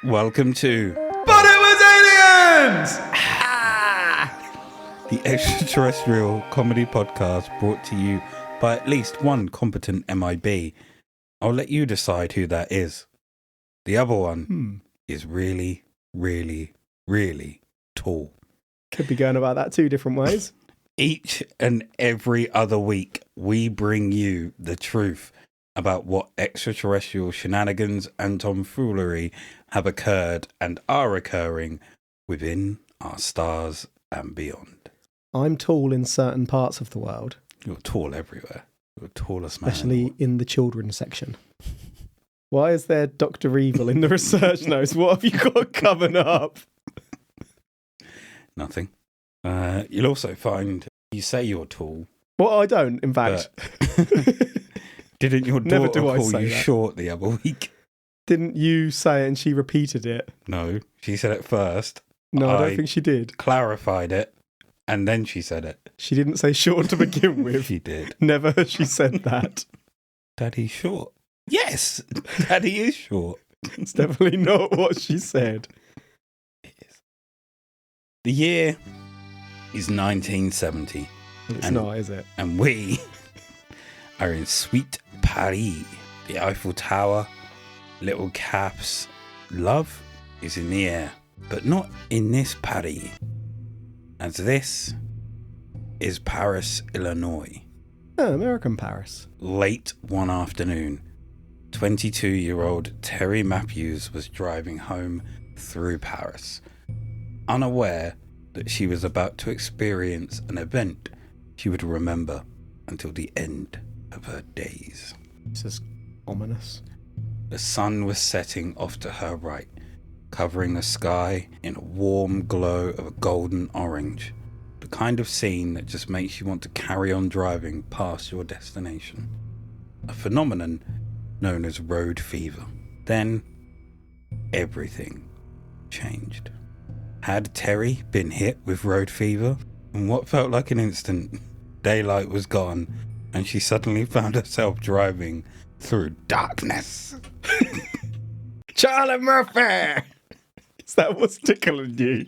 Welcome to But it was aliens! the extraterrestrial comedy podcast brought to you by at least one competent MIB. I'll let you decide who that is. The other one is really, really, really tall. Could be going about that two different ways. Each and every other week, we bring you the truth about what extraterrestrial shenanigans and tomfoolery have occurred and are occurring within our stars and beyond. I'm tall in certain parts of the world. You're tall everywhere. You're the tallest man. Especially in the children's section. Why is there Dr. Evil in the research notes? What have you got coming up? Nothing. You'll also find you say you're tall. Well, I don't, in fact. Didn't your Never daughter do I call say you that. short the other week? Didn't you say it and she repeated it? No, she said it first. No, I I don't think she did. Clarified it, and then she said it. She didn't say short to begin with. She did. Never has she said that. Daddy's short. Yes, Daddy is short. It's definitely not what she said. It is. The year is 1970. It's not, is it? And we are in Sweet Paris. The Eiffel Tower, little caps. Love is in the air, but not in this Paris. As this is Paris, Illinois. Oh, American Paris. Late one afternoon, 22-year-old Terry Matthews was driving home through Paris, unaware that she was about to experience an event she would remember until the end of her days. This is ominous. The sun was setting off to her right, covering the sky in a warm glow of golden orange, the kind of scene that just makes you want to carry on driving past your destination. A phenomenon known as road fever. Then, everything changed. Had Terry been hit with road fever? In what felt like an instant, daylight was gone, and she suddenly found herself driving through darkness. Charlie Murphy! Is that what's tickling you?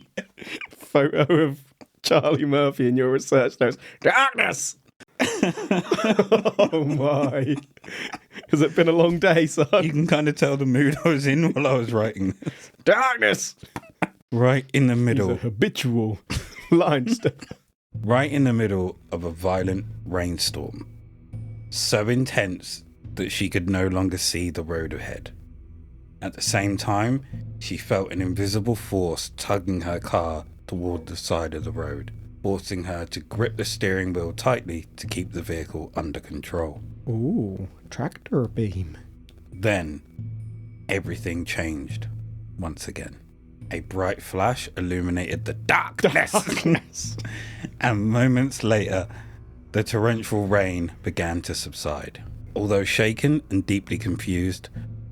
Photo of Charlie Murphy in your research notes. Darkness! Oh my. Has it been a long day, son? You can kind of tell the mood I was in while I was writing this. Darkness! Right in the He's middle. a habitual limestone. Right in the middle of a violent rainstorm. So intense that she could no longer see the road ahead. At the same time, she felt an invisible force tugging her car toward the side of the road, forcing her to grip the steering wheel tightly to keep the vehicle under control. Ooh, tractor beam. Then, everything changed once again. A bright flash illuminated the darkness. And moments later, the torrential rain began to subside. Although shaken and deeply confused,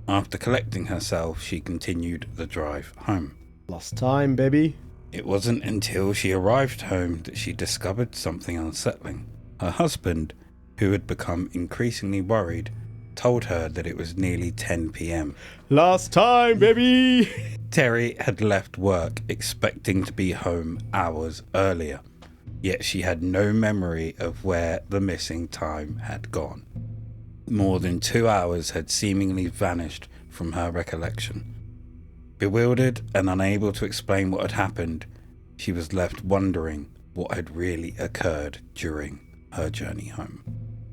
after collecting herself, she continued the drive home. Lost time, baby. It wasn't until she arrived home that she discovered something unsettling. Her husband, who had become increasingly worried, told her that it was nearly 10 p.m. Last time, baby. Terry had left work expecting to be home hours earlier, yet she had no memory of where the missing time had gone. More than 2 hours had seemingly vanished from her recollection. Bewildered and unable to explain what had happened, she was left wondering what had really occurred during her journey home.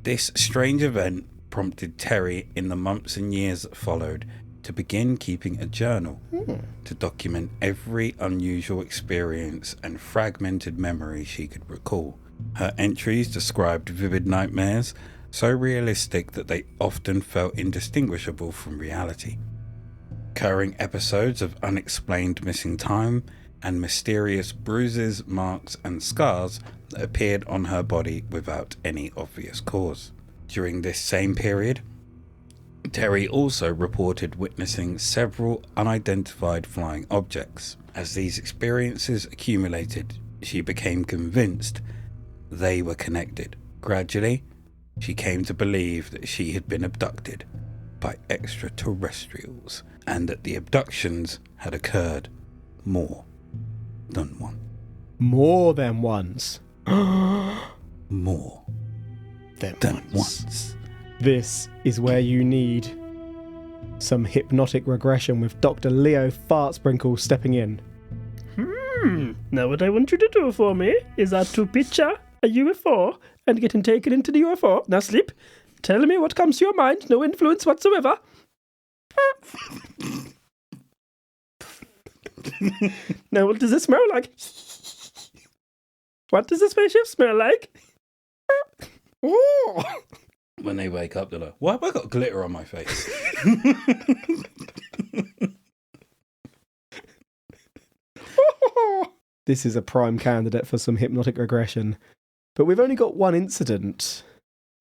This strange event prompted Terry, in the months and years that followed, to begin keeping a journal to document every unusual experience and fragmented memory she could recall. Her entries described vivid nightmares, so realistic that they often felt indistinguishable from reality. Recurring episodes of unexplained missing time and mysterious bruises, marks, and scars that appeared on her body without any obvious cause. During this same period, Terry also reported witnessing several unidentified flying objects. As these experiences accumulated, she became convinced they were connected. Gradually, she came to believe that she had been abducted, by extraterrestrials, and that the abductions had occurred more than once. More than once. More than once. This is where you need some hypnotic regression with Dr. Leo Fartsprinkle stepping in. Now what I want you to do for me is to picture a UFO and getting taken into the UFO. Now sleep. Tell me what comes to your mind. No influence whatsoever. Now what does it smell like? What does the spaceship smell like? When they wake up, they're like, why have I got glitter on my face? This is a prime candidate for some hypnotic regression. But we've only got one incident,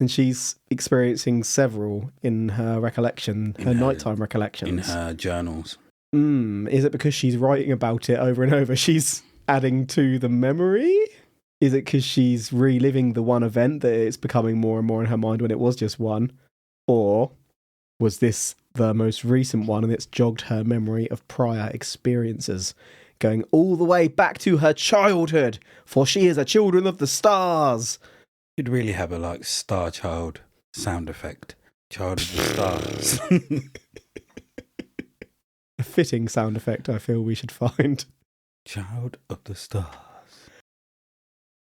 and she's experiencing several in her recollection, her nighttime recollections. In her journals. Is it because she's writing about it over and over? She's adding to the memory? Is it because she's reliving the one event that it's becoming more and more in her mind when it was just one? Or was this the most recent one and it's jogged her memory of prior experiences, going all the way back to her childhood, for she is a children of the stars? You'd really have a Star Child sound effect. Child of the Stars. A fitting sound effect I feel we should find. Child of the Stars.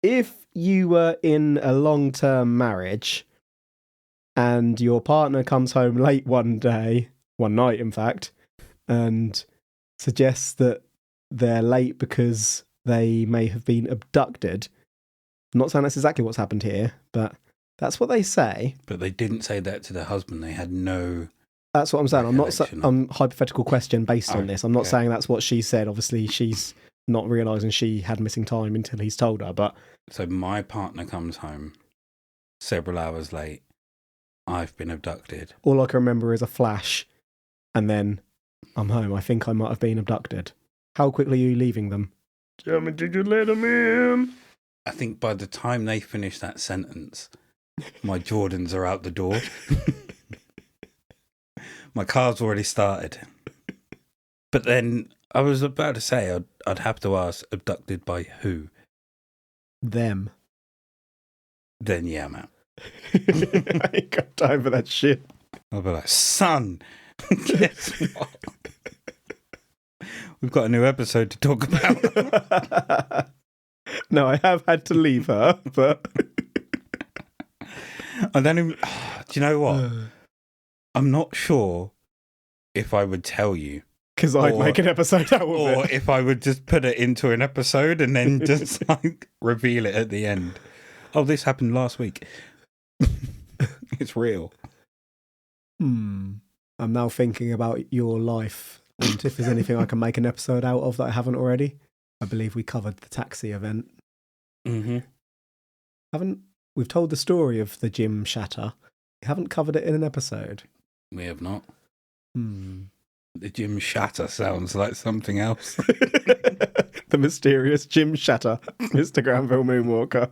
If you were in a long-term marriage and your partner comes home late one night in fact, and suggests that they're late because they may have been abducted, I'm not saying that's exactly what's happened here, but that's what they say. But they didn't say that to their husband. They had no... That's what I'm saying. I'm hypothetical question based on this. I'm not saying that's what she said. Obviously, she's not realising she had missing time until he's told her, but... So my partner comes home several hours late. I've been abducted. All I can remember is a flash, and then I'm home. I think I might have been abducted. How quickly are you leaving them? Tell me, did you let them in? I think by the time they finish that sentence, my Jordans are out the door. My car's already started. But then I was about to say I'd have to ask, abducted by who? Them. Then yeah, man. I ain't got time for that shit. I'll be like, son, guess what? We've got a new episode to talk about. No, I have had to leave her, but... I don't even... Do you know what? I'm not sure if I would tell you. Because I'd make an episode out of it. Or if I would just put it into an episode and then just reveal it at the end. Oh, this happened last week. It's real. I'm now thinking about your life and if there's anything I can make an episode out of that I haven't already. I believe we covered the taxi event. Mm-hmm. We've told the story of the gym shatter. We haven't covered it in an episode. We have not. The gym shatter sounds like something else. The mysterious gym shatter, Mr. Granville Moonwalker.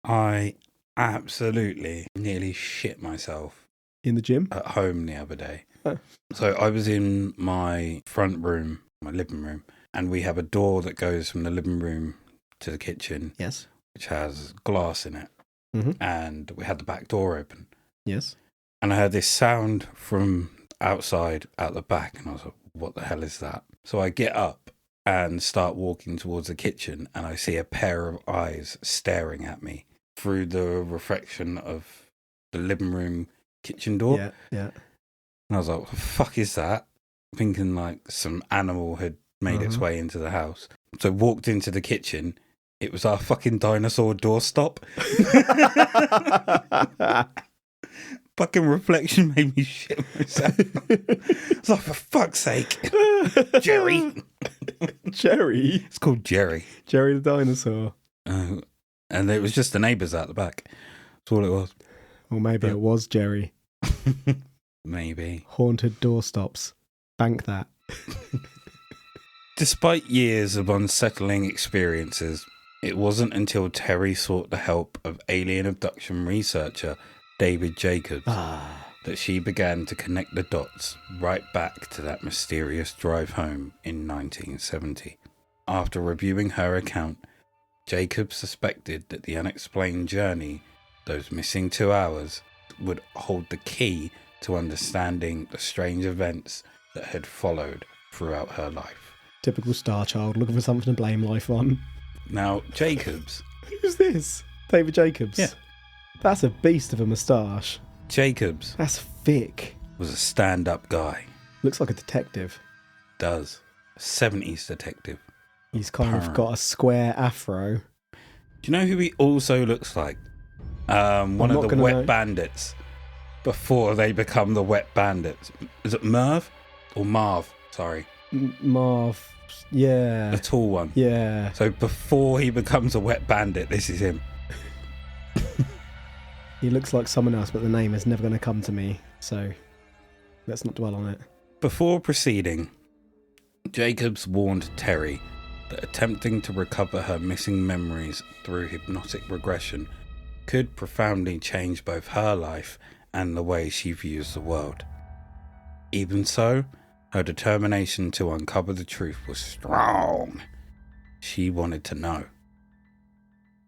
I absolutely nearly shit myself. In the gym? At home the other day. Oh. So I was in my front room, my living room, and we have a door that goes from the living room to the kitchen. Yes. Which has glass in it. Mm-hmm. And we had the back door open. Yes. And I heard this sound from outside out the back, and I was like, what the hell is that? So I get up and start walking towards the kitchen, and I see a pair of eyes staring at me through the reflection of the living room kitchen door. Yeah. And I was like, what the fuck is that? Thinking like some animal had made its way into the house. So walked into the kitchen. It was our fucking dinosaur doorstop. Fucking reflection made me shit myself. It's like, for fuck's sake. Jerry. Jerry? It's called Jerry. Jerry the dinosaur. And it was just the neighbours out the back. That's all it was. Or maybe it was Jerry. Maybe. Haunted doorstops. Bank that. Despite years of unsettling experiences, it wasn't until Terry sought the help of alien abduction researcher David Jacobs that she began to connect the dots right back to that mysterious drive home in 1970. After reviewing her account, Jacob suspected that the unexplained journey, those missing 2 hours, would hold the key to understanding the strange events that had followed throughout her life. Typical star child looking for something to blame life on. Now, Jacobs... Who's this? David Jacobs? Yeah. That's a beast of a moustache. Jacobs That's thick. was a stand-up guy. Looks like a detective. Does. 70s detective. He's kind of got a square afro. Do you know who he also looks like? One of the Wet Bandits. Before they become the Wet Bandits. Is it Merv? Or Marv? Sorry. Marv. Yeah. The tall one. Yeah. So before he becomes a Wet Bandit, this is him. He looks like someone else, but the name is never going to come to me. So let's not dwell on it. Before proceeding, Jacobs warned Terry that attempting to recover her missing memories through hypnotic regression could profoundly change both her life and the way she views the world. Even so, her determination to uncover the truth was strong. She wanted to know.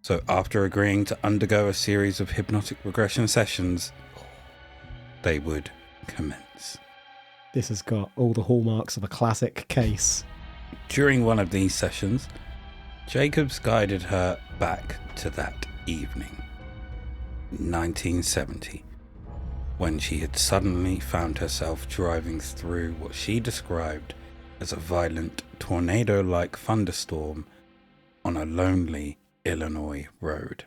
So after agreeing to undergo a series of hypnotic regression sessions, they would commence. This has got all the hallmarks of a classic case. During one of these sessions, Jacobs guided her back to that evening, 1970, when she had suddenly found herself driving through what she described as a violent tornado-like thunderstorm on a lonely Illinois road.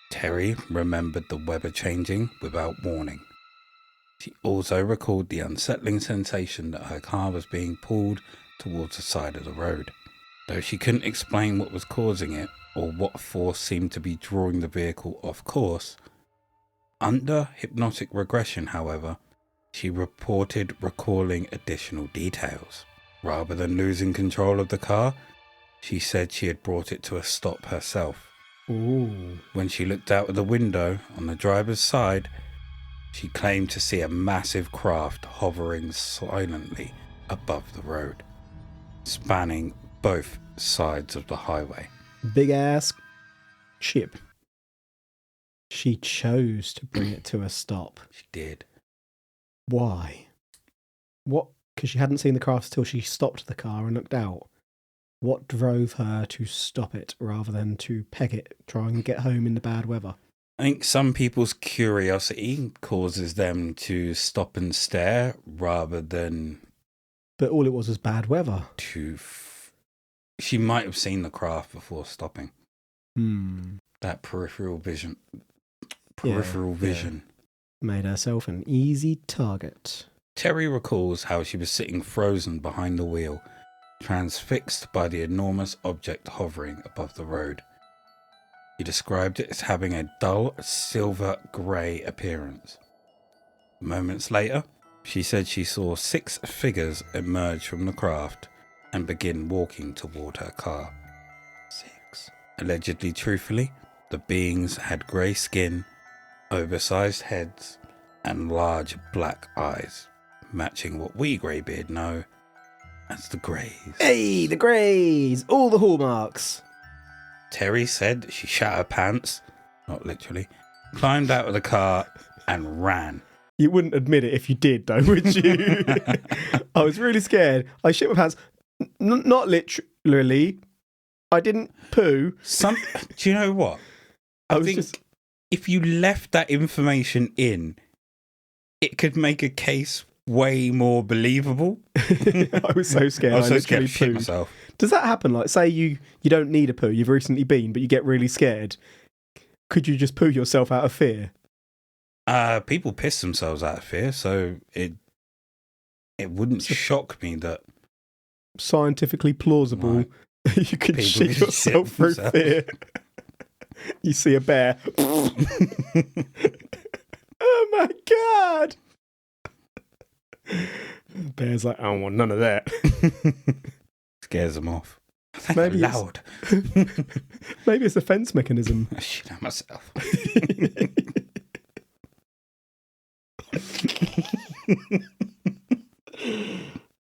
Terry remembered the weather changing without warning. She also recalled the unsettling sensation that her car was being pulled towards the side of the road. Though she couldn't explain what was causing it or what force seemed to be drawing the vehicle off course, under hypnotic regression, however, she reported recalling additional details. Rather than losing control of the car, she said she had brought it to a stop herself. Ooh. When she looked out of the window on the driver's side, she claimed to see a massive craft hovering silently above the road, spanning both sides of the highway. Big ass ship. She chose to bring it to a stop. She did. Why? What? Because she hadn't seen the craft till she stopped the car and looked out. What drove her to stop it rather than to peg it, try and get home in the bad weather? I think some people's curiosity causes them to stop and stare rather than... But all it was bad weather. She might have seen the craft before stopping. That peripheral vision. Vision. Made herself an easy target. Terry recalls how she was sitting frozen behind the wheel, transfixed by the enormous object hovering above the road. He described it as having a dull silver-grey appearance. Moments later, she said she saw 6 figures emerge from the craft and begin walking toward her car. 6. Allegedly truthfully, the beings had grey skin, oversized heads, and large black eyes, matching what we greybeard know as the Greys. Hey, the Greys! All the hallmarks! Terry said she shat her pants, not literally, climbed out of the car and ran. You wouldn't admit it if you did, though, would you? I was really scared. I shit my pants. Not literally. I didn't poo. Do you know what? I think if you left that information in, it could make a case way more believable. I was so scared. I was so literally scared to shit pooed. myself. Does that happen? Like, say you don't need a poo, you've recently been, but you get really scared. Could you just poo yourself out of fear? People piss themselves out of fear, so it wouldn't shock me that scientifically plausible you could shit yourself through fear. You see a bear. Oh my god! Bear's like, I don't want none of that. Scares them off. Maybe loud. Maybe it's a defense mechanism. I shit out myself.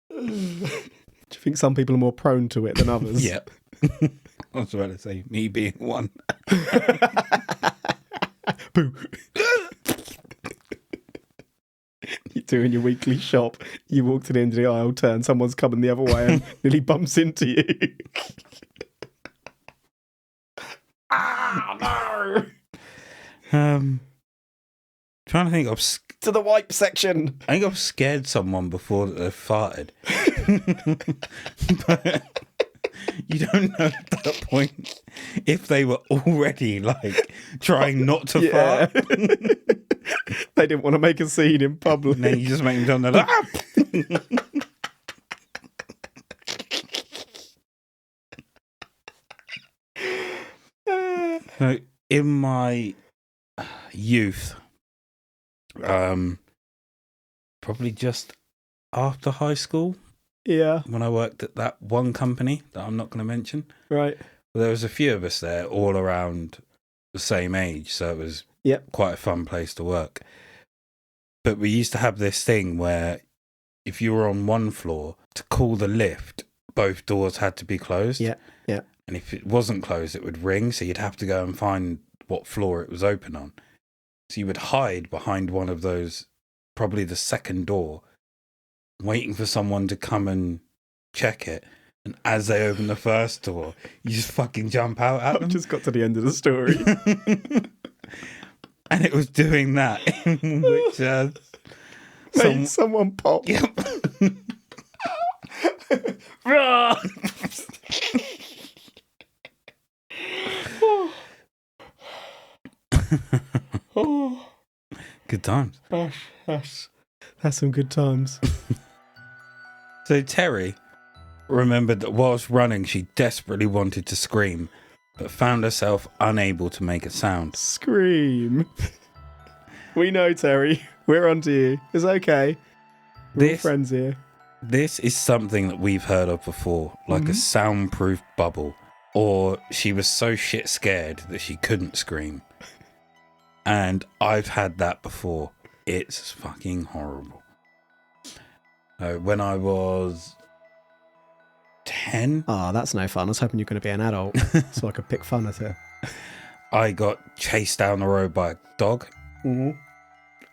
Do you think some people are more prone to it than others? Yep. I was about to say, me being one. Boo. You're doing your weekly shop. You walk to the end of the aisle, turn, someone's coming the other way and nearly bumps into you. Ah, no! Trying to think To the wipe section. I think I've scared someone before that they've farted. But you don't know at that point if they were already like trying not to fart. They didn't want to make a scene in public. And then you just make them like, ah! So in my youth, probably just after high school, when I worked at that one company that I'm not going to mention, right? There was a few of us there, all around the same age, so it was quite a fun place to work. But we used to have this thing where if you were on one floor, to call the lift, both doors had to be closed. Yeah. And if it wasn't closed, it would ring, so you'd have to go and find what floor it was open on. So you would hide behind one of those, probably the second door, waiting for someone to come and check it. And as they open the first door, you just fucking jump out at them. I've just got to the end of the story. And it was doing that, in which made someone pop. Yep. Good times. That's some good times. So Terry remembered that whilst running, she desperately wanted to scream, but found herself unable to make a sound. Scream. We know, Terry. We're onto you. It's okay. We're all friends here. This is something that we've heard of before, like a soundproof bubble. Or she was so shit scared that she couldn't scream. And I've had that before. It's fucking horrible. When I was 10... Oh, that's no fun. I was hoping you were going to be an adult so I could pick fun at it. I got chased down the road by a dog. Mm-hmm.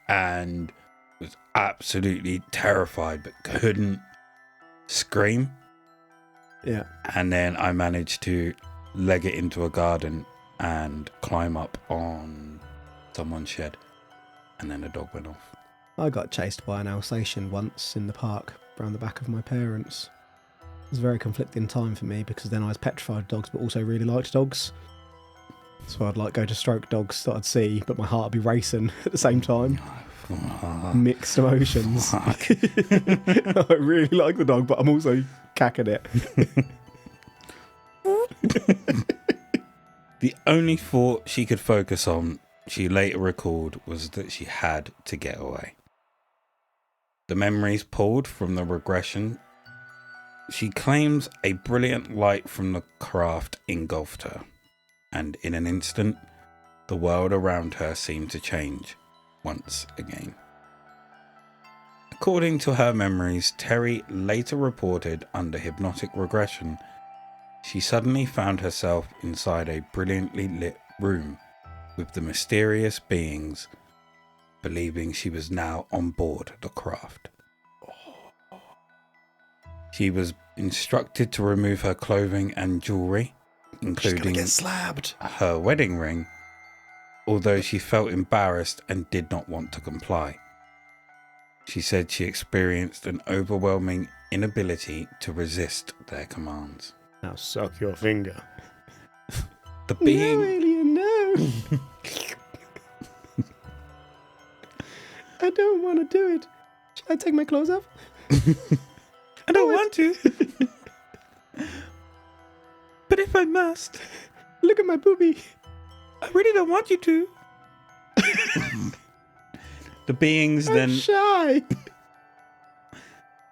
And was absolutely terrified but couldn't scream. Yeah. And then I managed to leg it into a garden and climb up on someone's shed. And then the dog went off. I got chased by an Alsatian once in the park around the back of my parents. It was a very conflicting time for me because then I was petrified of dogs but also really liked dogs. So I'd like go to stroke dogs that I'd see, but my heart would be racing at the same time. Mixed emotions. I really like the dog, but I'm also cacking it. The only thought she could focus on, she later recalled, was that she had to get away. The memories pulled from the regression. She claims a brilliant light from the craft engulfed her, and in an instant, the world around her seemed to change once again. According to her memories, Terry later reported under hypnotic regression, she suddenly found herself inside a brilliantly lit room with the mysterious beings, believing she was now on board the craft. She was instructed to remove her clothing and jewellery, including get slabbed. Her wedding ring, although she felt embarrassed and did not want to comply. She said she experienced an overwhelming inability to resist their commands. Now suck your finger. The being... No, alien, no. I don't want to do it. Should I take my clothes off? I don't want to. But if I must... Look at my boobie. I really don't want you to. The beings then shy.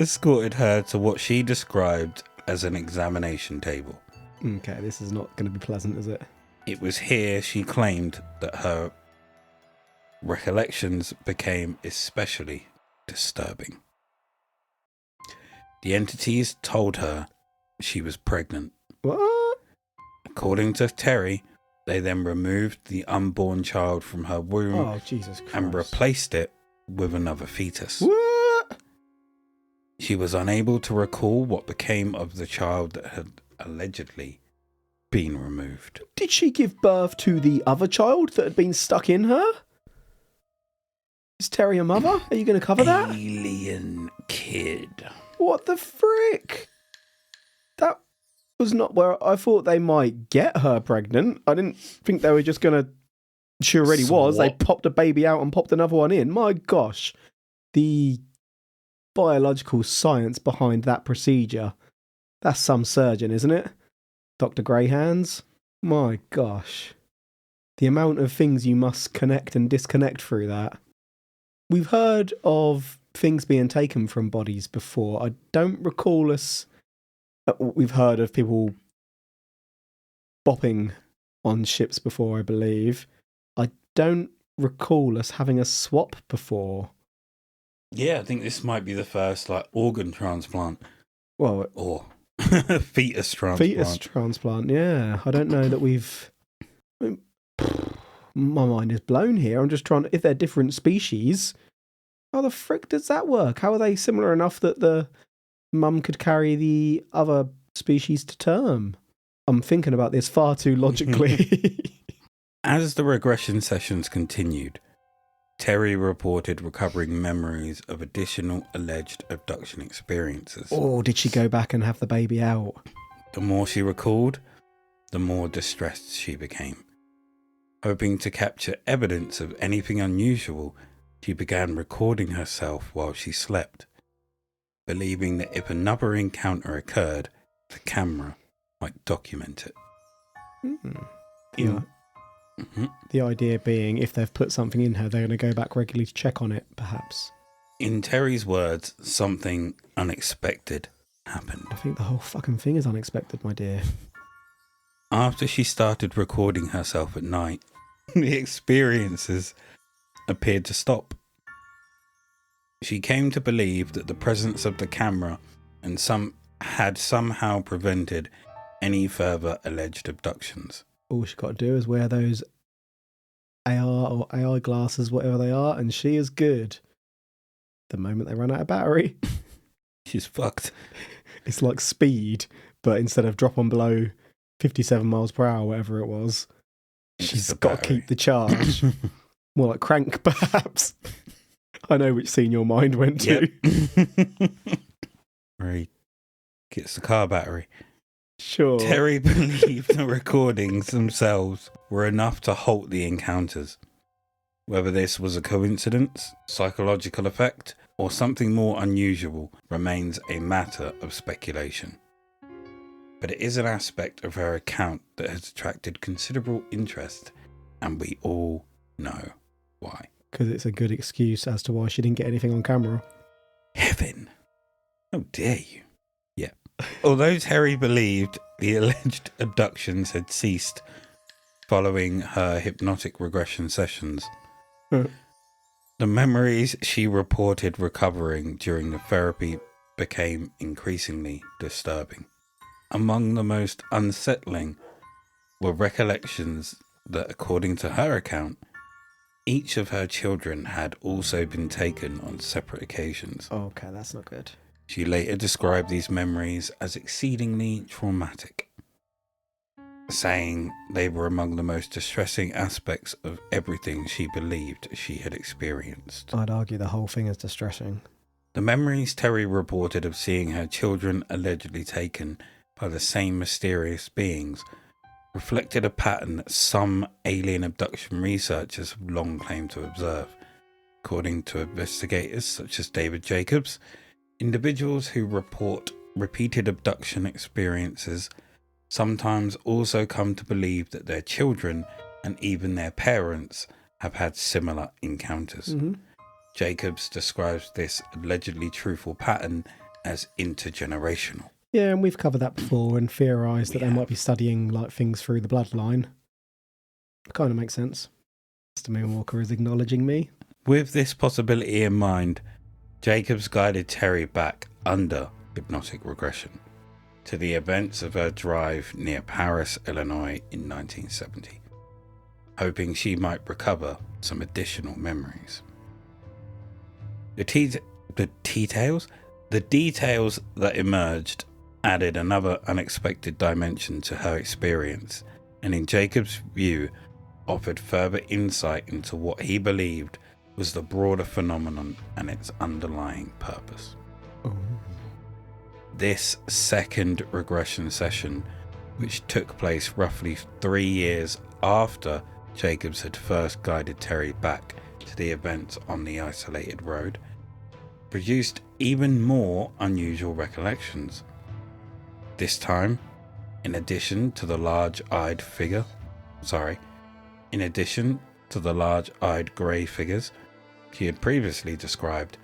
escorted her to what she described as an examination table. Okay, this is not going to be pleasant, is it? It was here she claimed that her recollections became especially disturbing. The entities told her she was pregnant. What? According to Terry, they then removed the unborn child from her womb Oh, Jesus Christ. and replaced it with another fetus. What? She was unable to recall what became of the child that had allegedly been removed. Did she give birth to the other child that had been stuck in her? Is Terry a mother? Are you going to cover that? Alien kid. What the frick? That was not where I thought they might get her pregnant. I didn't think they were just going to... She already was. They popped a baby out and popped another one in. My gosh. The biological science behind that procedure. That's some surgeon, isn't it? Dr. Greyhands. My gosh. The amount of things you must connect and disconnect through that. We've heard of things being taken from bodies before. I don't recall us... We've heard of people bopping on ships before, I believe. I don't recall us having a swap before. Yeah, I think this might be the first organ transplant. Well, or fetus transplant. Fetus transplant, yeah. I don't know that we've... My mind is blown here. I'm just trying to... If they're different species, how the frick does that work? How are they similar enough that the mum could carry the other species to term? I'm thinking about this far too logically. As the regression sessions continued, Terry reported recovering memories of additional alleged abduction experiences. Oh, did she go back and have the baby out? The more she recalled, the more distressed she became. Hoping to capture evidence of anything unusual, she began recording herself while she slept, believing that if another encounter occurred, the camera might document it. The idea being, if they've put something in her, they're going to go back regularly to check on it, perhaps. In Terry's words, something unexpected happened. I think the whole fucking thing is unexpected, my dear. After she started recording herself at night, the experiences appeared to stop. She came to believe that the presence of the camera and had somehow prevented any further alleged abductions. All she got to do is wear those AR or AI glasses, whatever they are, and she is good. The moment they run out of battery, she's fucked. It's like Speed, but instead of dropping below 57 miles per hour, whatever it was, she's got to keep the charge. More like Crank, perhaps. I know which scene your mind went to. Yep. Right. Gets the car battery. Sure. Terry believed the recordings themselves were enough to halt the encounters. Whether this was a coincidence, psychological effect, or something more unusual remains a matter of speculation. But it is an aspect of her account that has attracted considerable interest, and we all know why. Because it's a good excuse as to why she didn't get anything on camera. Heaven! How dare you? Yeah. Although Terry believed the alleged abductions had ceased following her hypnotic regression sessions, the memories she reported recovering during the therapy became increasingly disturbing. Among the most unsettling were recollections that, according to her account, each of her children had also been taken on separate occasions. Oh, okay, that's not good. She later described these memories as exceedingly traumatic, saying they were among the most distressing aspects of everything she believed she had experienced. I'd argue the whole thing is distressing. The memories Terry reported of seeing her children allegedly taken by the same mysterious beings reflected a pattern that some alien abduction researchers have long claimed to observe. According to investigators such as David Jacobs, individuals who report repeated abduction experiences sometimes also come to believe that their children and even their parents have had similar encounters. Mm-hmm. Jacobs describes this allegedly truthful pattern as intergenerational. Yeah, and we've covered that before and theorised that they might be studying like things through the bloodline. Kind of makes sense. Mr. Moonwalker is acknowledging me. With this possibility in mind, Jacobs guided Terry back under hypnotic regression to the events of her drive near Paris, Illinois in 1970, hoping she might recover some additional memories. The details that emerged added another unexpected dimension to her experience, and in Jacob's view offered further insight into what he believed was the broader phenomenon and its underlying purpose. Oh. This second regression session, which took place roughly 3 years after Jacobs had first guided Terry back to the events on the isolated road, produced even more unusual recollections. This time, in addition to the large-eyed grey figures she had previously described,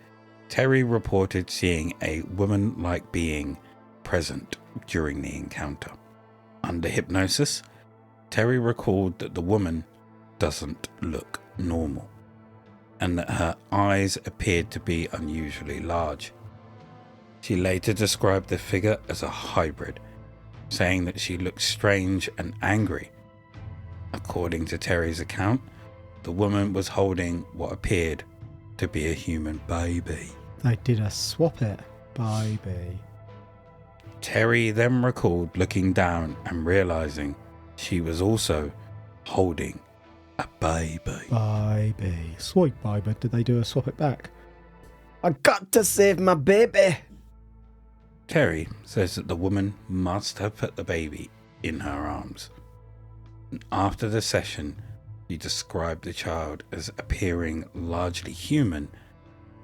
Terry reported seeing a woman-like being present during the encounter. Under hypnosis, Terry recalled that the woman doesn't look normal, and that her eyes appeared to be unusually large. She later described the figure as a hybrid, saying that she looked strange and angry. According to Terry's account, the woman was holding what appeared to be a human baby. They did a swap it, baby. Terry then recalled looking down and realizing she was also holding a baby. Baby. Sweet baby. Did they do a swap it back? I got to save my baby. Terry says that the woman must have put the baby in her arms. And after the session, he described the child as appearing largely human,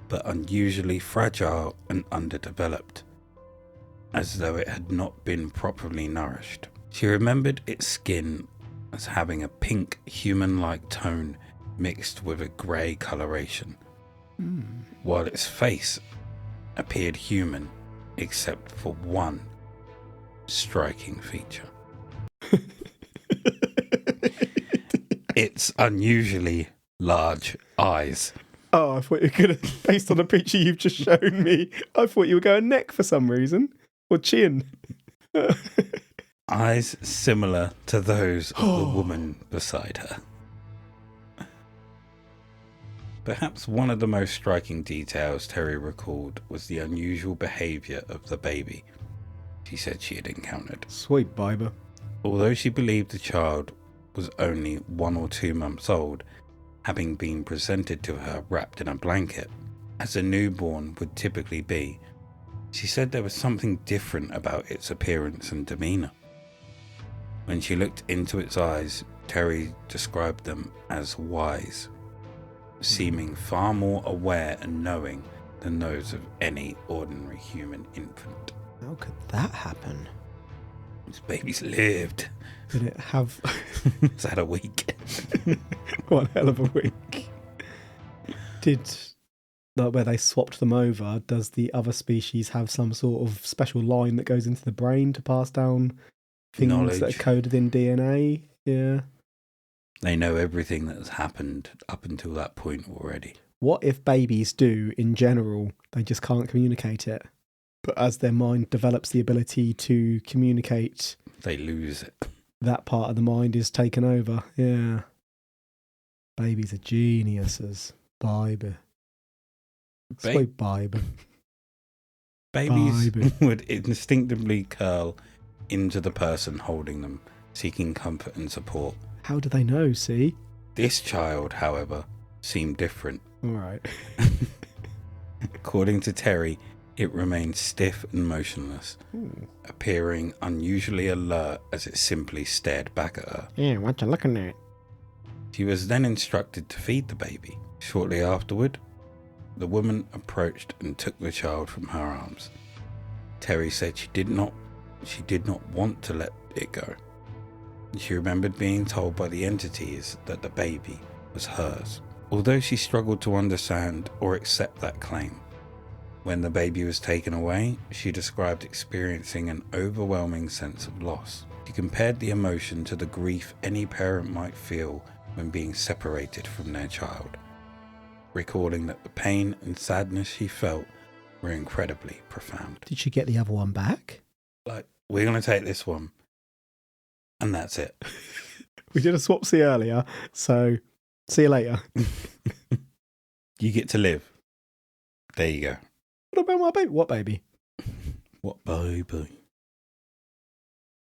but unusually fragile and underdeveloped, as though it had not been properly nourished. She remembered its skin as having a pink human-like tone mixed with a grey coloration, while its face appeared human except for one striking feature. Its unusually large eyes. Oh, I thought you were going to, based on the picture you've just shown me, I thought you were going neck for some reason. Or chin. Eyes similar to those of the woman beside her. Perhaps one of the most striking details Terry recalled was the unusual behaviour of the baby she said she had encountered. Sweet baby. Although she believed the child was only 1 or 2 months old, having been presented to her wrapped in a blanket, as a newborn would typically be, she said there was something different about its appearance and demeanour. When she looked into its eyes, Terry described them as wise, seeming far more aware and knowing than those of any ordinary human infant. How could that happen? This baby's lived. Did it have... It's had a week. One hell of a week. Did... Like where they swapped them over, does the other species have some sort of special line that goes into the brain to pass down things Knowledge that are coded in DNA? Yeah. They know everything that has happened up until that point already. What if babies do, in general, they just can't communicate it? But as their mind develops the ability to communicate, They lose it. that part of the mind is taken over. Yeah. Babies are geniuses. Baby. Sweet baby. Babies Baby. would instinctively curl into the person holding them, seeking comfort and support. How do they know, see? This child, however, seemed different. All right. According to Terry, it remained stiff and motionless, appearing unusually alert as it simply stared back at her. Yeah, what you looking at? She was then instructed to feed the baby. Shortly afterward, the woman approached and took the child from her arms. Terry said she did not want to let it go. She remembered being told by the entities that the baby was hers, although she struggled to understand or accept that claim. When the baby was taken away, she described experiencing an overwhelming sense of loss. She compared the emotion to the grief any parent might feel when being separated from their child, recalling that the pain and sadness she felt were incredibly profound. Did she get the other one back? Like, we're going to take this one, and that's it. We did a swapsy earlier, so see you later. You get to live. There you go. What about my baby? What baby? What baby?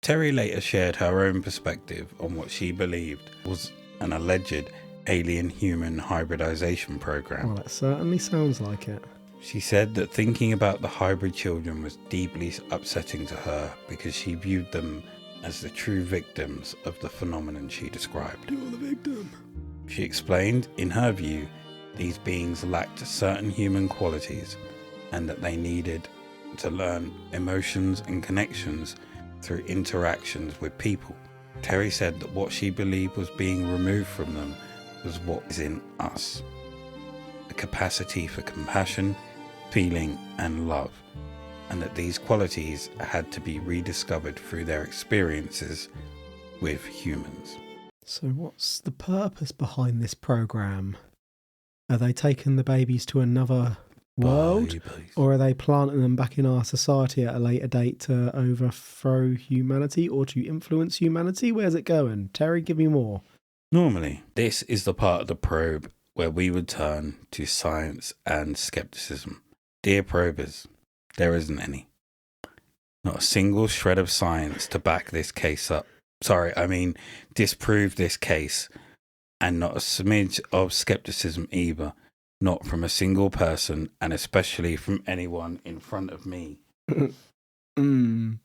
Terry later shared her own perspective on what she believed was an alleged alien-human hybridization program. Well, that certainly sounds like it. She said that thinking about the hybrid children was deeply upsetting to her because she viewed them as the true victims of the phenomenon she described. You're the victim. She explained, in her view, these beings lacked certain human qualities and that they needed to learn emotions and connections through interactions with people. Terry said that what she believed was being removed from them was what is in us. A capacity for compassion, feeling and love, and that these qualities had to be rediscovered through their experiences with humans. So what's the purpose behind this program? Are they taking the babies to another world? Babies. Or are they planting them back in our society at a later date to overthrow humanity or to influence humanity? Where's it going? Terry, give me more. Normally, this is the part of the probe where we would turn to science and skepticism. Dear probers, there isn't any. Not a single shred of science to back this case up. Disprove this case. And not a smidge of skepticism either. Not from a single person, and especially from anyone in front of me. Where did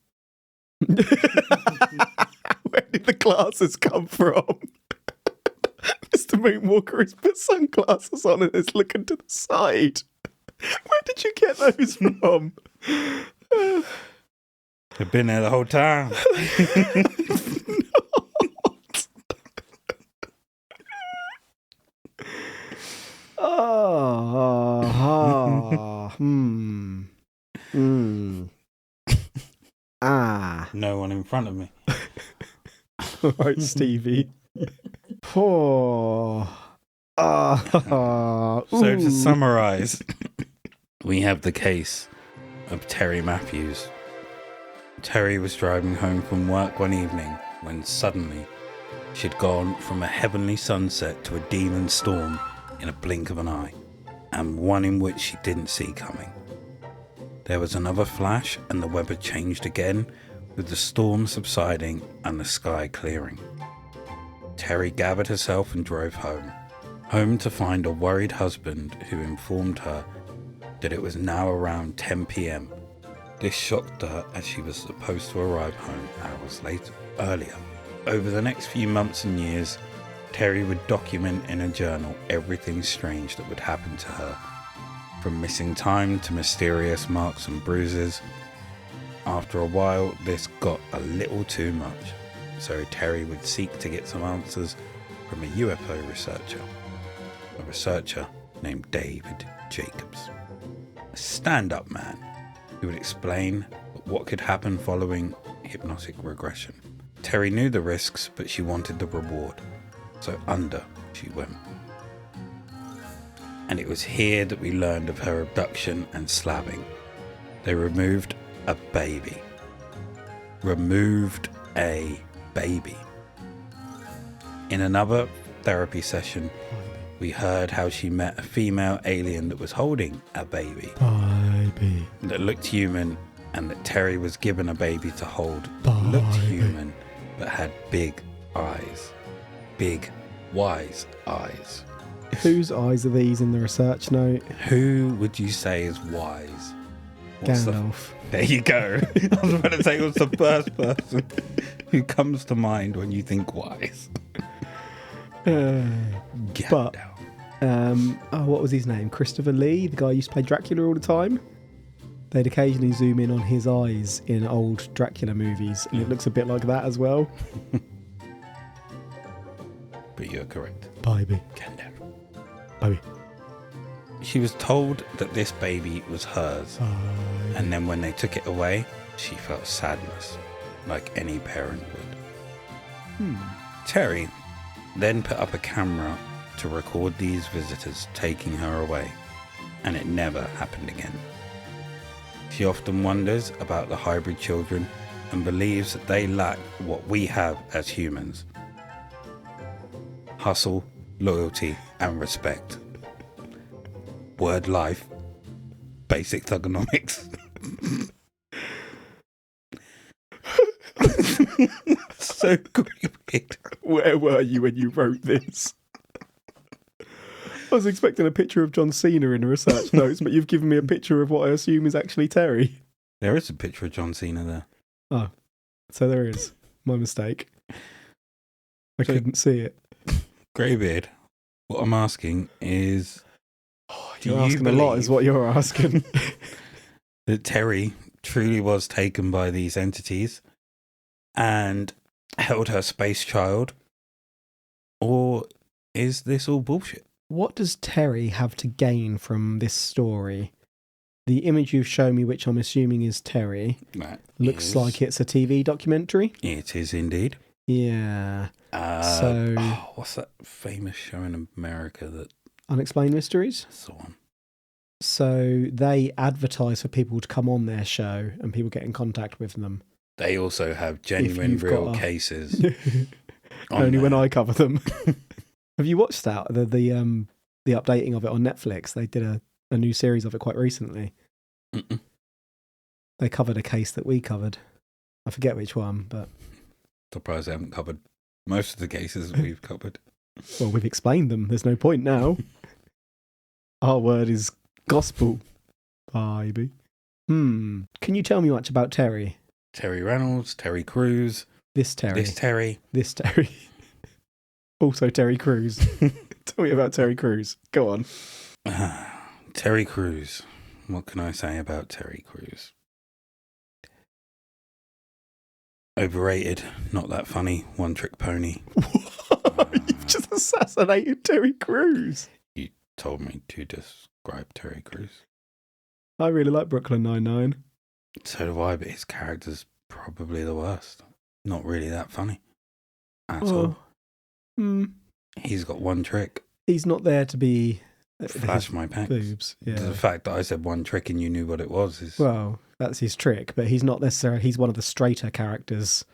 the glasses come from? Mr. Moonwalker has put sunglasses on and is looking to the side. Where did you get those from? They've been there the whole time. No one in front of me. All right, Stevie. So to summarise, we have the case of Terry Matthews. Terry was driving home from work one evening when suddenly she'd gone from a heavenly sunset to a demon storm in a blink of an eye, and one in which she didn't see coming. There was another flash and the weather changed again, with the storm subsiding and the sky clearing. Terry gathered herself and drove home to find a worried husband who informed her that it was now around 10 p.m. This shocked her as she was supposed to arrive home hours earlier. Over the next few months and years, Terry would document in a journal everything strange that would happen to her, from missing time to mysterious marks and bruises. After a while, this got a little too much, so Terry would seek to get some answers from a UFO researcher, a researcher named David Jacobs, a stand-up man who would explain what could happen following hypnotic regression. Terry knew the risks, but she wanted the reward, so under she went. And it was here that we learned of her abduction and slabbing. They removed a baby. In another therapy session, we heard how she met a female alien that was holding a baby. That looked human, and that Terry was given a baby to hold. Looked human, but had big eyes. Big, wise eyes. Whose eyes are these in the research note? Who would you say is wise? Gandalf. There you go. I was about to say, what's the first person who comes to mind when you think wise? But, what was his name? Christopher Lee, the guy who used to play Dracula all the time. They'd occasionally zoom in on his eyes in old Dracula movies, and it looks a bit like that as well. But you're correct. Baby. Gandalf. Baby. She was told that this baby was hers, and then when they took it away, she felt sadness, like any parent would. Terry then put up a camera to record these visitors taking her away, and it never happened again. She often wonders about the hybrid children and believes that they lack what we have as humans: hustle, loyalty, and respect. Word life, basic thugonomics. So creepy. Where were you when you wrote this? I was expecting a picture of John Cena in the research notes, but you've given me a picture of what I assume is actually Terry. There is a picture of John Cena there. Oh, so there is. My mistake. I couldn't see it. Greybeard, what I'm asking is... You're asking a lot is what you're asking. that Terry truly was taken by these entities and held her space child? Or is this all bullshit? What does Terry have to gain from this story? The image you've shown me, which I'm assuming is Terry, looks like it's a TV documentary. It is indeed. Yeah. What's that famous show in America that... Unexplained Mysteries? That's the one. So they advertise for people to come on their show and people get in contact with them. They also have genuine real cases. Only when I cover them. Have you watched that? The updating of it on Netflix? They did a new series of it quite recently. Mm-mm. They covered a case that we covered. I forget which one, but... Surprised they haven't covered most of the cases we've covered. Well, we've explained them. There's no point now. Our word is gospel, baby. Can you tell me much about Terry? Terry Reynolds, Terry Crews. This Terry. This Terry. Also Terry Crews. Tell me about Terry Crews. Go on. Terry Crews. What can I say about Terry Crews? Overrated, not that funny, one-trick pony. You've just assassinated Terry Crews. You told me to describe Terry Crews. I really like Brooklyn Nine-Nine. So do I, but his character's probably the worst. Not really that funny at all. He's got one trick. He's not there to be... Flash my pecs. Boobs, yeah. The fact that I said one trick and you knew what it was is... Well, that's his trick, but he's not necessarily... He's one of the straighter characters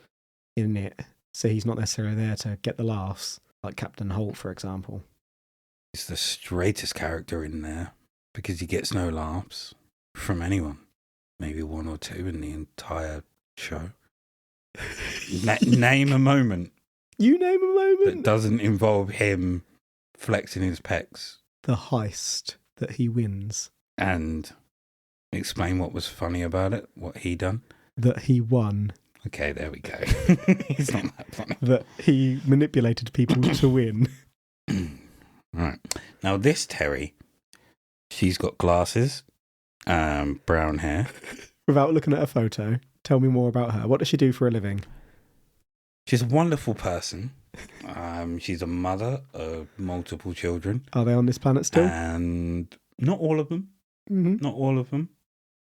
in it, so he's not necessarily there to get the laughs, like Captain Holt, for example. He's the straightest character in there, because he gets no laughs from anyone. Maybe one or two in the entire show. Name a moment. You name a moment? That doesn't involve him flexing his pecs. The heist that he wins. And explain what was funny about it, what he done. That he won. Okay, there we go. He's not that funny. That he manipulated people to win. Right. Now this Terry, she's got glasses, brown hair. Without looking at a photo, tell me more about her. What does she do for a living? She's a wonderful person. She's a mother of multiple children. Are they on this planet still? And not all of them. Mm-hmm. Not all of them.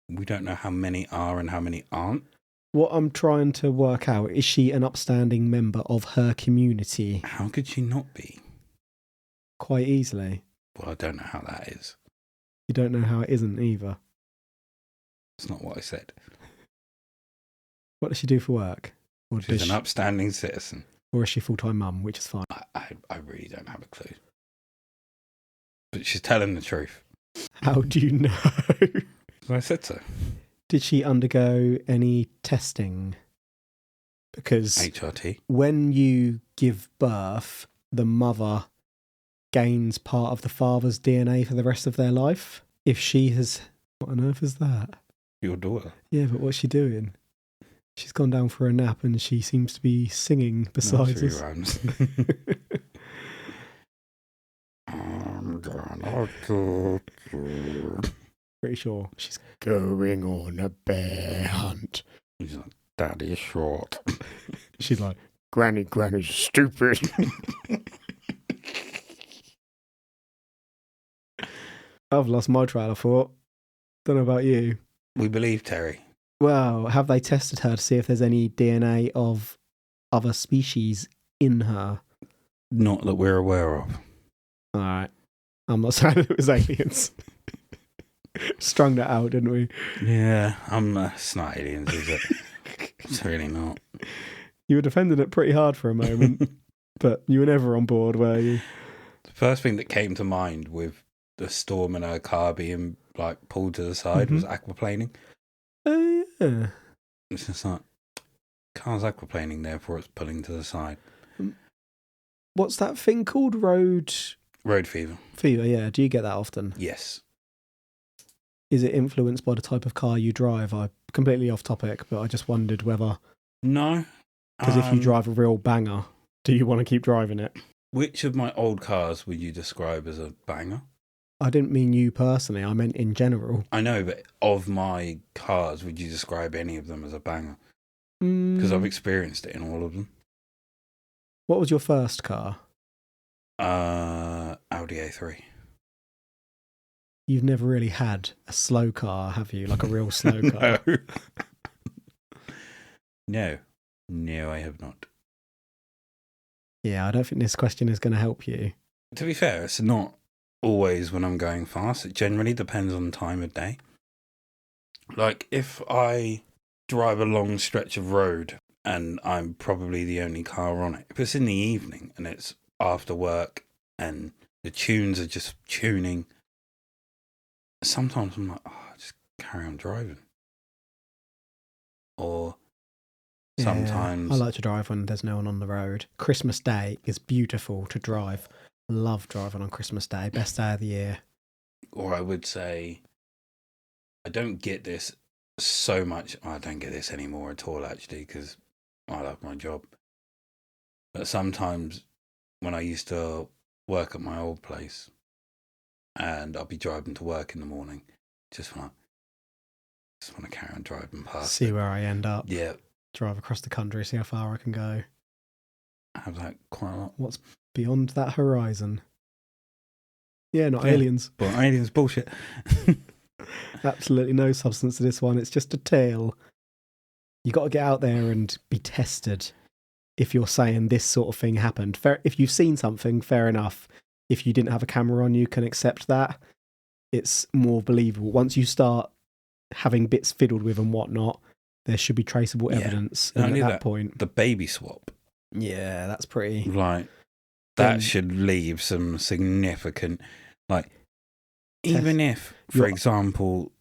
We don't know how many are and how many aren't. What I'm trying to work out, is she an upstanding member of her community? How could she not be? Quite easily. Well, I don't know how that is. You don't know how it isn't either. That's not what I said. What does she do for work? Or She's an upstanding citizen. Or is she full-time mum, which is fine? I really don't have a clue. But she's telling the truth. How do you know? I said so. Did she undergo any testing? Because HRT. When you give birth, the mother gains part of the father's DNA for the rest of their life. If she has... What on earth is that? Your daughter. Yeah, but what's she doing? She's gone down for a nap and she seems to be singing beside us. Rhymes. I'm gonna cook you. Pretty sure she's going on a bear hunt. He's like, Daddy's short. She's like, Granny's stupid. I've lost my trail of thought. Don't know about you. We believe Terry. Well, have they tested her to see if there's any DNA of other species in her? Not that we're aware of. All right. I'm not saying it was aliens. Strung that out, didn't we? Yeah, it's not aliens, is it? It's really not. You were defending it pretty hard for a moment, but you were never on board, were you? The first thing that came to mind with the storm and her car being like pulled to the side was aquaplaning. Oh, yeah. It's just like, car's aquaplaning, therefore it's pulling to the side. What's that thing called? Road fever. Fever, yeah. Do you get that often? Yes. Is it influenced by the type of car you drive? I'm completely off topic, but I just wondered whether... No. Because if you drive a real banger, do you want to keep driving it? Which of my old cars would you describe as a banger? I didn't mean you personally, I meant in general. I know, but of my cars, would you describe any of them as a banger? Because I've experienced it in all of them. What was your first car? Audi A3. You've never really had a slow car, have you? Like a real slow car? No. No, I have not. Yeah, I don't think this question is going to help you. To be fair, it's not always when I'm going fast. It generally depends on the time of day. Like, if I drive a long stretch of road and I'm probably the only car on it, if it's in the evening and it's after work and the tunes are just tuning, sometimes I'm like, just carry on driving. Or sometimes... I like to drive when there's no one on the road. Christmas Day is beautiful to drive. Love driving on Christmas Day. Best day of the year. Or I would say, I don't get this so much. I don't get this anymore at all, actually, because I love my job. But sometimes when I used to work at my old place and I'll be driving to work in the morning, just want to carry on driving past. See where I end up. Yeah. Drive across the country, see how far I can go. I have that quite a lot. What's beyond that horizon? Yeah, not aliens. But aliens bullshit. Absolutely no substance to this one. It's just a tale. You got to get out there and be tested. If you're saying this sort of thing happened, if you've seen something, fair enough. If you didn't have a camera on, you can accept that. It's more believable. Once you start having bits fiddled with and whatnot, there should be traceable evidence. And at that point, the baby swap. Yeah, that's pretty. Like, that should leave some significant, like, even if, for example,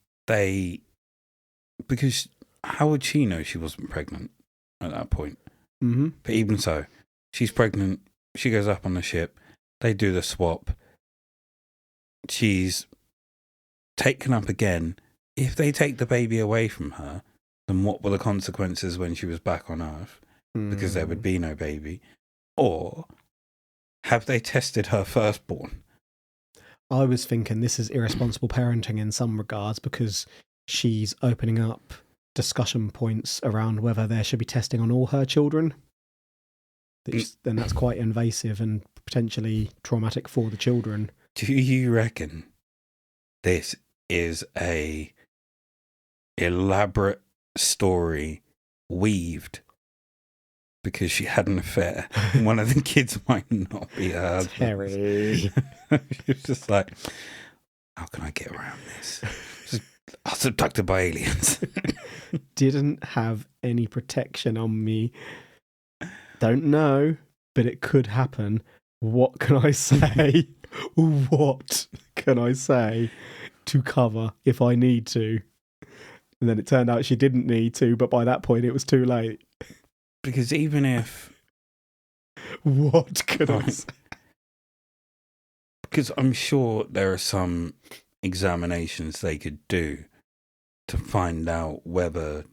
because how would she know she wasn't pregnant at that point? Mm-hmm. But even so, she's pregnant, she goes up on the ship, they do the swap, she's taken up again. If they take the baby away from her, then what were the consequences when she was back on Earth? Because there would be no baby. Or have they tested her firstborn? I was thinking this is irresponsible parenting in some regards because she's opening up discussion points around whether there should be testing on all her children. Then that's quite invasive and potentially traumatic for the children. Do you reckon this is a elaborate story weaved because she had an affair? One of the kids might not be her husband. Terry. She's just like, how can I get around this? I was abducted by aliens. Didn't have any protection on me. Don't know, but it could happen. What can I say? What can I say to cover if I need to? And then it turned out she didn't need to, but by that point it was too late. Because even if... What could I say? Because I'm sure there are some examinations they could do to find out whether...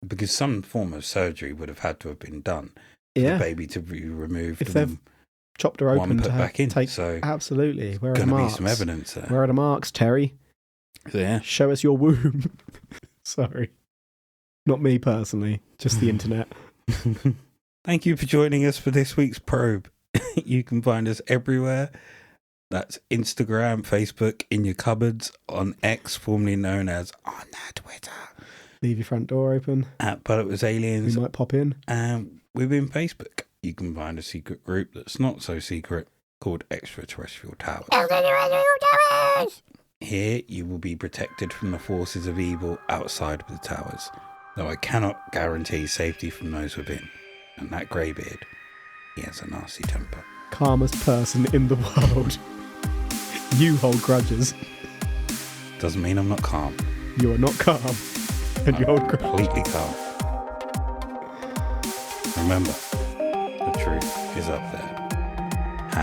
Because some form of surgery would have had to have been done for the baby to be removed. If they've chopped her open put back in. So absolutely. Where are the marks? Be some evidence there. Where are the marks, Terry? Yeah. Show us your womb. Sorry. Not me personally, just the internet. Thank you for joining us for this week's probe. You can find us everywhere. That's Instagram, Facebook, in your cupboards, on X, formerly known as on Twitter. Leave your front door open. But it was aliens. We might pop in. Within Facebook, you can find a secret group that's not so secret called extraterrestrial towers. Extraterrestrial towers! Here you will be protected from the forces of evil outside of the towers, though I cannot guarantee safety from those within. And that greybeard, he has a nasty temper. Calmest person in the world. You hold grudges. Doesn't mean I'm not calm. You are not calm. And you hold grudges. Completely calm. Remember, the truth is up there. #.